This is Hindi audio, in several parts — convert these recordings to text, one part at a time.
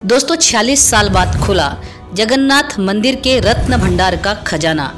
दोस्तों 46 साल बाद खुला जगन्नाथ मंदिर के रत्न भंडार का खजाना।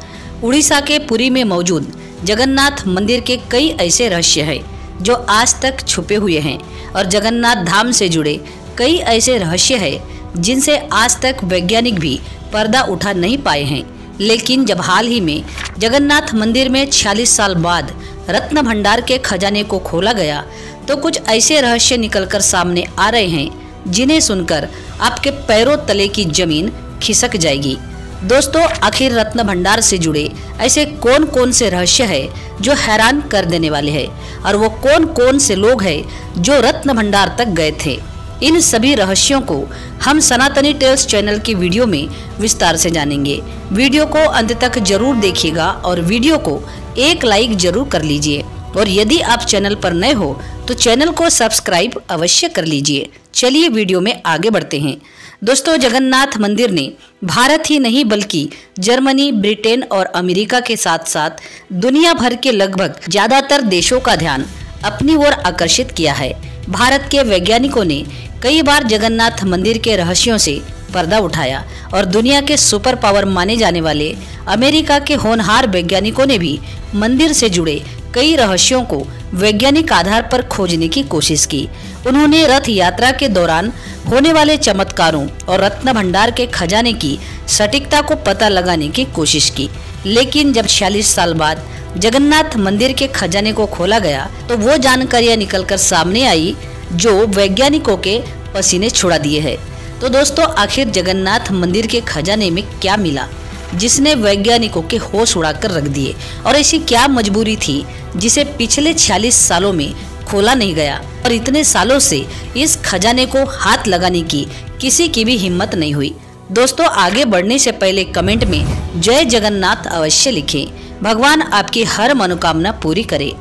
उड़ीसा के पुरी में मौजूद जगन्नाथ मंदिर के कई ऐसे रहस्य हैं जो आज तक छुपे हुए हैं और जगन्नाथ धाम से जुड़े कई ऐसे रहस्य हैं जिनसे आज तक वैज्ञानिक भी पर्दा उठा नहीं पाए हैं। लेकिन जब हाल ही में जगन्नाथ मंदिर में 46 साल बाद रत्न भंडार के खजाने को खोला गया तो कुछ ऐसे रहस्य निकलकर सामने आ रहे हैं जिन्हें सुनकर आपके पैरों तले की जमीन खिसक जाएगी। दोस्तों आखिर रत्न भंडार से जुड़े ऐसे कौन कौन से रहस्य है जो हैरान कर देने वाले हैं और वो कौन कौन से लोग हैं जो रत्न भंडार तक गए थे। इन सभी रहस्यों को हम सनातनी टेल्स चैनल की वीडियो में विस्तार से जानेंगे। वीडियो को अंत तक जरूर देखिएगा और वीडियो को एक लाइक जरूर कर लीजिए और यदि आप चैनल पर नए हो तो चैनल को सब्सक्राइब अवश्य कर लीजिए। चलिए वीडियो में आगे बढ़ते हैं। दोस्तों जगन्नाथ मंदिर ने भारत ही नहीं बल्कि जर्मनी, ब्रिटेन और अमेरिका के साथ साथ दुनिया भर के लगभग ज्यादातर देशों का ध्यान अपनी ओर आकर्षित किया है। भारत के वैज्ञानिकों ने कई बार जगन्नाथ मंदिर के रहस्यों से पर्दा उठाया और दुनिया के सुपर पावर माने जाने वाले अमेरिका के होनहार वैज्ञानिकों ने भी मंदिर से जुड़े कई रहस्यों को वैज्ञानिक आधार पर खोजने की कोशिश की। उन्होंने रथ यात्रा के दौरान होने वाले चमत्कारों और रत्न भंडार के खजाने की सटीकता को पता लगाने की कोशिश की। लेकिन जब 46 साल बाद जगन्नाथ मंदिर के खजाने को खोला गया तो वो जानकारियां निकलकर सामने आई जो वैज्ञानिकों के पसीने छुड़ा दिए है। तो दोस्तों आखिर जगन्नाथ मंदिर के खजाने में क्या मिला जिसने वैज्ञानिकों के होश उड़ाकर रख दिए, और ऐसी क्या मजबूरी थी जिसे पिछले 46 सालों में खोला नहीं गया और इतने सालों से इस खजाने को हाथ लगाने की किसी की भी हिम्मत नहीं हुई। दोस्तों आगे बढ़ने से पहले कमेंट में जय जगन्नाथ अवश्य लिखें। भगवान आपकी हर मनोकामना पूरी करे।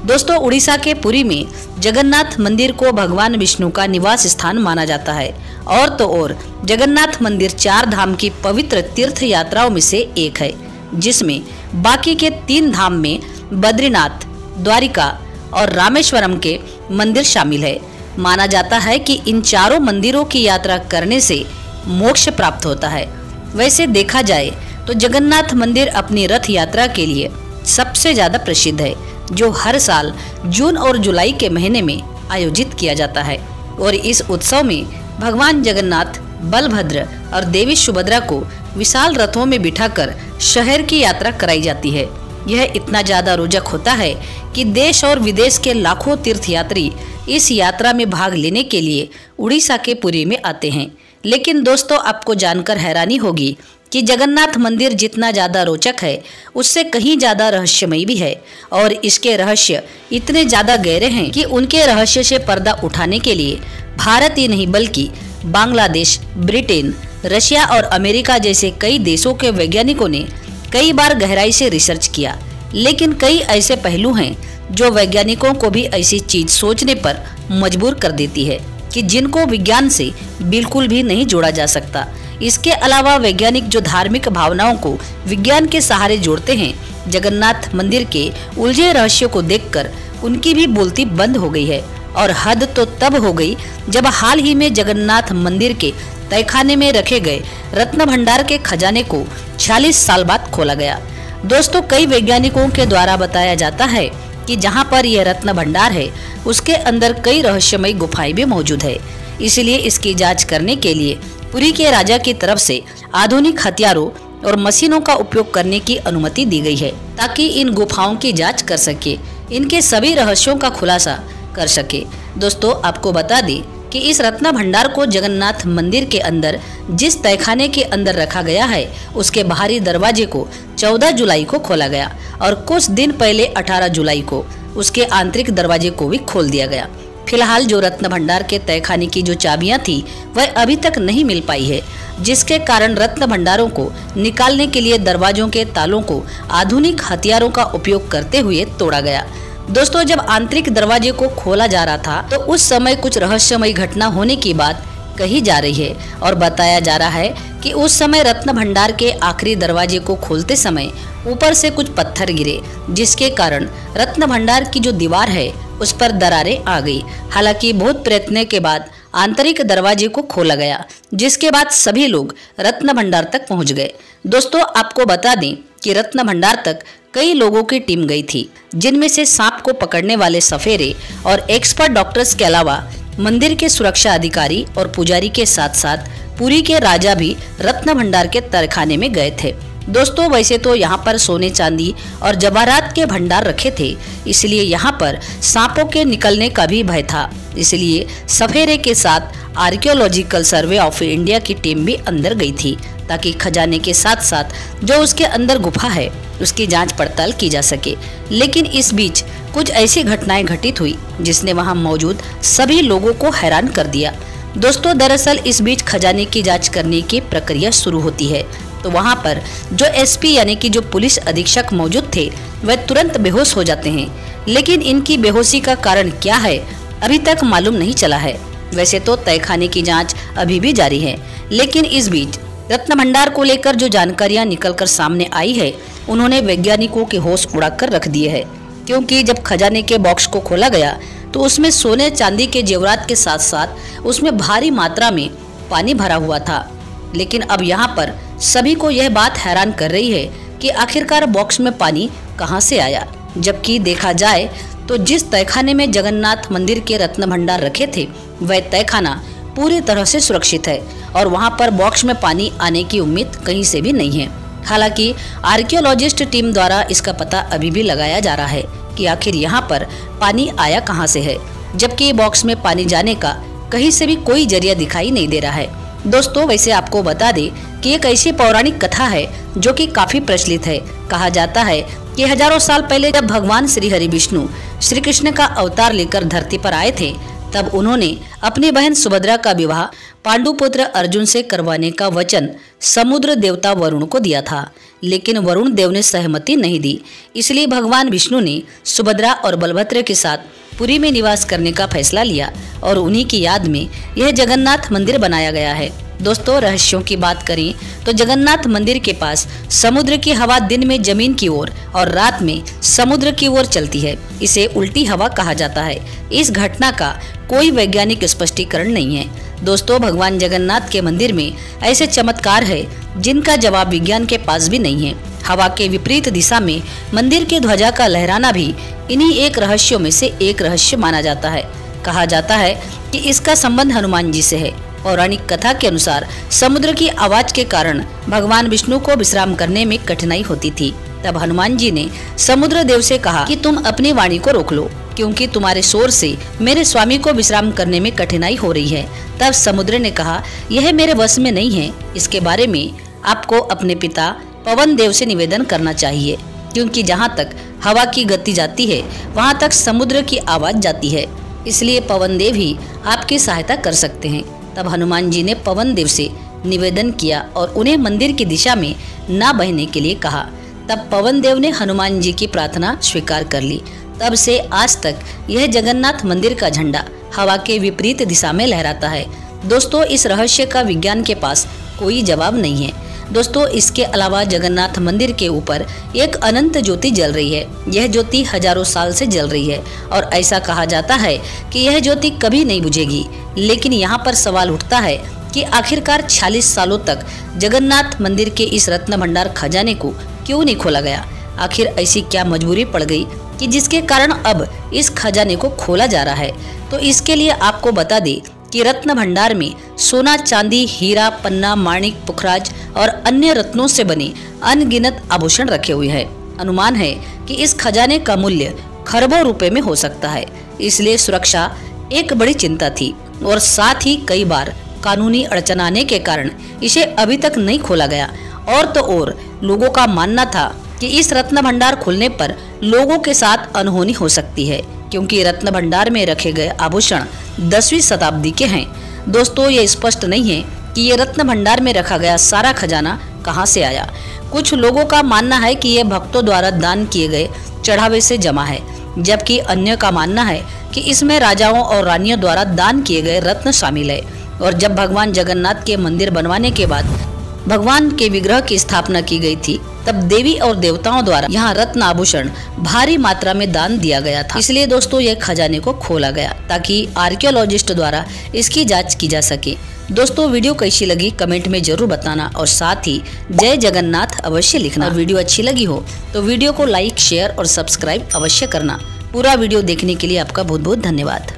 दोस्तों उड़ीसा के पुरी में जगन्नाथ मंदिर को भगवान विष्णु का निवास स्थान माना जाता है और तो और जगन्नाथ मंदिर 4 धाम की पवित्र तीर्थ यात्राओं में से एक है, जिसमें बाकी के 3 धाम में बद्रीनाथ, द्वारिका और रामेश्वरम के मंदिर शामिल है। माना जाता है कि इन चारों मंदिरों की यात्रा करने से मोक्ष प्राप्त होता है। वैसे देखा जाए तो जगन्नाथ मंदिर अपनी रथ यात्रा के लिए सबसे ज्यादा प्रसिद्ध है, जो हर साल जून और जुलाई के महीने में आयोजित किया जाता है। और इस उत्सव में भगवान जगन्नाथ, बलभद्र और देवी सुभद्रा को विशाल रथों में बिठाकर शहर की यात्रा कराई जाती है। यह इतना ज्यादा रोचक होता है कि देश और विदेश के लाखों तीर्थयात्री इस यात्रा में भाग लेने के लिए उड़ीसा के पुरी में आते हैं। लेकिन दोस्तों आपको जानकर हैरानी होगी कि जगन्नाथ मंदिर जितना ज्यादा रोचक है उससे कहीं ज्यादा रहस्यमयी भी है, और इसके रहस्य इतने ज्यादा गहरे हैं कि उनके रहस्य से पर्दा उठाने के लिए भारत ही नहीं बल्कि बांग्लादेश, ब्रिटेन, रशिया और अमेरिका जैसे कई देशों के वैज्ञानिकों ने कई बार गहराई से रिसर्च किया। लेकिन कई ऐसे पहलू हैं जो वैज्ञानिकों को भी ऐसी चीज सोचने पर मजबूर कर देती है कि जिनको विज्ञान से बिल्कुल भी नहीं जोड़ा जा सकता। इसके अलावा वैज्ञानिक जो धार्मिक भावनाओं को विज्ञान के सहारे जोड़ते हैं, जगन्नाथ मंदिर के उलझे रहस्यों को देखकर उनकी भी बोलती बंद हो गई है। और हद तो तब हो गई जब हाल ही में जगन्नाथ मंदिर के तहखाने में रखे गए रत्न भंडार के खजाने को 46 साल बाद खोला गया। दोस्तों कई वैज्ञानिकों के द्वारा बताया जाता है कि जहां पर यह रत्न भंडार है उसके अंदर कई रहस्यमयी गुफाएं भी मौजूद है। इसलिए इसकी जांच करने के लिए पुरी के राजा की तरफ से आधुनिक हथियारों और मशीनों का उपयोग करने की अनुमति दी गई है ताकि इन गुफाओं की जांच कर सके, इनके सभी रहस्यों का खुलासा कर सके। दोस्तों आपको बता दें कि इस रत्न भंडार को जगन्नाथ मंदिर के अंदर जिस तहखाने के अंदर रखा गया है उसके बाहरी दरवाजे को 14 जुलाई को खोला गया और कुछ दिन पहले 18 जुलाई को उसके आंतरिक दरवाजे को भी खोल दिया गया। फिलहाल जो रत्न भंडार के तहखाने की जो चाबियां थी वह अभी तक नहीं मिल पाई है, जिसके कारण रत्न भंडारों को निकालने के लिए दरवाजों के तालों को आधुनिक हथियारों का उपयोग करते हुए तोड़ा गया। दोस्तों जब आंतरिक दरवाजे को खोला जा रहा था तो उस समय कुछ रहस्यमयी घटना होने की बात कही जा रही है और बताया जा रहा है कि उस समय रत्न भंडार के आखिरी दरवाजे को खोलते समय ऊपर से कुछ पत्थर गिरे, जिसके कारण रत्न भंडार की जो दीवार है उस पर दरारें आ गई। हालांकि बहुत प्रयत्न के बाद आंतरिक दरवाजे को खोला गया, जिसके बाद सभी लोग रत्न भंडार तक पहुंच गए। दोस्तों, आपको बता दें कि रत्न भंडार तक कई लोगों की टीम गई थी, जिनमें से सांप को पकड़ने वाले सफेरे और एक्सपर्ट डॉक्टर्स के अलावा मंदिर के सुरक्षा अधिकारी और पुजारी के साथ साथ पुरी के राजा भी रत्न भंडार के तहखाने में गए थे। दोस्तों, वैसे तो यहाँ पर सोने चांदी और जवाहरात के भंडार रखे थे, इसलिए यहाँ पर सांपों के निकलने का भी भय था। इसलिए सफेरे के साथ आर्कियोलॉजिकल सर्वे ऑफ इंडिया की टीम भी अंदर गई थी, ताकि खजाने के साथ साथ जो उसके अंदर गुफा है उसकी जांच पड़ताल की जा सके। लेकिन इस बीच कुछ ऐसी घटनाएं घटित हुई जिसने वहां मौजूद सभी लोगों को हैरान कर दिया। दोस्तों, दरअसल इस बीच खजाने की जांच करने की प्रक्रिया शुरू होती है, तो वहां पर जो एसपी यानी कि जो पुलिस अधीक्षक मौजूद थे वह तुरंत बेहोश हो जाते हैं। लेकिन इनकी बेहोशी का कारण क्या है अभी तक मालूम नहीं चला है। वैसे तो तहखाने की जांच अभी भी जारी है, लेकिन इस बीच रत्न भंडार को लेकर जो जानकारियां निकलकर सामने आई है उन्होंने वैज्ञानिकों के होश उड़ाकर रख दिए है। क्योंकि जब खजाने के बॉक्स को खोला गया तो उसमें सोने चांदी के जेवरात के साथ साथ उसमें भारी मात्रा में पानी भरा हुआ था। लेकिन अब यहाँ पर सभी को यह बात हैरान कर रही है कि आखिरकार बॉक्स में पानी कहाँ से आया, जबकि देखा जाए तो जिस तहखाने में जगन्नाथ मंदिर के रत्न भंडार रखे थे वह तहखाना पूरी तरह से सुरक्षित है और वहां पर बॉक्स में पानी आने की उम्मीद कहीं से भी नहीं है। हालांकि आर्कियोलॉजिस्ट टीम द्वारा इसका पता अभी भी लगाया जा रहा है कि आखिर यहाँ पर पानी आया कहाँ से है, जबकि बॉक्स में पानी जाने का कहीं से भी कोई जरिया दिखाई नहीं दे रहा है। दोस्तों, वैसे आपको बता दें कि एक ऐसी पौराणिक कथा है जो कि काफी प्रचलित है। कहा जाता है कि हजारों साल पहले जब भगवान श्री हरि विष्णु श्री कृष्ण का अवतार लेकर धरती पर आए थे, तब उन्होंने अपनी बहन सुभद्रा का विवाह पांडुपुत्र अर्जुन से करवाने का वचन समुद्र देवता वरुण को दिया था। लेकिन वरुण देव ने सहमति नहीं दी, इसलिए भगवान विष्णु ने सुभद्रा और बलभद्र के साथ पुरी में निवास करने का फैसला लिया और उन्हीं की याद में यह जगन्नाथ मंदिर बनाया गया है। दोस्तों, रहस्यों की बात करें तो जगन्नाथ मंदिर के पास समुद्र की हवा दिन में जमीन की ओर और रात में समुद्र की ओर चलती है। इसे उल्टी हवा कहा जाता है। इस घटना का कोई वैज्ञानिक स्पष्टीकरण नहीं है। दोस्तों, भगवान जगन्नाथ के मंदिर में ऐसे चमत्कार है जिनका जवाब विज्ञान के पास भी नहीं है। हवा के विपरीत दिशा में मंदिर के ध्वजा का लहराना भी इन्हीं एक रहस्यों में से एक रहस्य माना जाता है। कहा जाता है कि इसका संबंध हनुमान जी से है। पौराणिक कथा के अनुसार समुद्र की आवाज के कारण भगवान विष्णु को विश्राम करने में कठिनाई होती थी। तब हनुमान जी ने समुद्र देव से कहा कि तुम अपनी वाणी को रोक लो, क्योंकि तुम्हारे शोर से मेरे स्वामी को विश्राम करने में कठिनाई हो रही है। तब समुद्र ने कहा, यह मेरे वश में नहीं है, इसके बारे में आपको अपने पिता पवन देव से निवेदन करना चाहिए, क्योंकि जहाँ तक हवा की गति जाती है वहाँ तक समुद्र की आवाज जाती है, इसलिए पवन देव ही आपकी सहायता कर सकते हैं। तब हनुमान जी ने पवन देव से निवेदन किया और उन्हें मंदिर की दिशा में न बहने के लिए कहा। तब पवन देव ने हनुमान जी की प्रार्थना स्वीकार कर ली। तब से आज तक यह जगन्नाथ मंदिर का झंडा हवा के विपरीत दिशा में लहराता है। दोस्तों, इस रहस्य का विज्ञान के पास कोई जवाब नहीं है। दोस्तों, इसके अलावा जगन्नाथ मंदिर के ऊपर एक अनंत ज्योति जल रही है। यह ज्योति हजारों साल से जल रही है और ऐसा कहा जाता है कि यह ज्योति कभी नहीं बुझेगी। लेकिन यहाँ पर सवाल उठता है कि आखिरकार 46 सालों तक जगन्नाथ मंदिर के इस रत्न भंडार खजाने को क्यों नहीं खोला गया? आखिर ऐसी क्या मजबूरी पड़ गई कि जिसके कारण अब इस खजाने को खोला जा रहा है? तो इसके लिए आपको बता दें कि रत्न भंडार में सोना, चांदी, हीरा, पन्ना, माणिक, पुखराज और अन्य रत्नों से बने अनगिनत आभूषण रखे हुए हैं। अनुमान है कि इस खजाने का मूल्य खरबों रुपए में हो सकता है। इसलिए सुरक्षा एक बड़ी चिंता थी और साथ ही कई बार कानूनी अड़चन आने के कारण इसे अभी तक नहीं खोला गया। और तो और लोगों का मानना था कि इस रत्न भंडार खुलने पर लोगों के साथ अनहोनी हो सकती है, क्योंकि रत्न भंडार में रखे गए आभूषण 10वीं शताब्दी के हैं। दोस्तों, ये स्पष्ट नहीं है कि ये रत्न भंडार में रखा गया सारा खजाना कहां से आया। कुछ लोगों का मानना है कि ये भक्तों द्वारा दान किए गए चढ़ावे से जमा है, जबकि अन्य का मानना है कि इसमें राजाओं और रानियों द्वारा दान किए गए रत्न शामिल है। और जब भगवान जगन्नाथ के मंदिर बनवाने के बाद भगवान के विग्रह की स्थापना की गई थी, तब देवी और देवताओं द्वारा यहाँ रत्न आभूषण भारी मात्रा में दान दिया गया था। इसलिए दोस्तों यह खजाने को खोला गया ताकि आर्कियोलॉजिस्ट द्वारा इसकी जांच की जा सके। दोस्तों वीडियो कैसी लगी कमेंट में जरूर बताना और साथ ही जय जगन्नाथ अवश्य लिखना। और वीडियो अच्छी लगी हो तो वीडियो को लाइक, शेयर और सब्सक्राइब अवश्य करना। पूरा वीडियो देखने के लिए आपका बहुत बहुत धन्यवाद।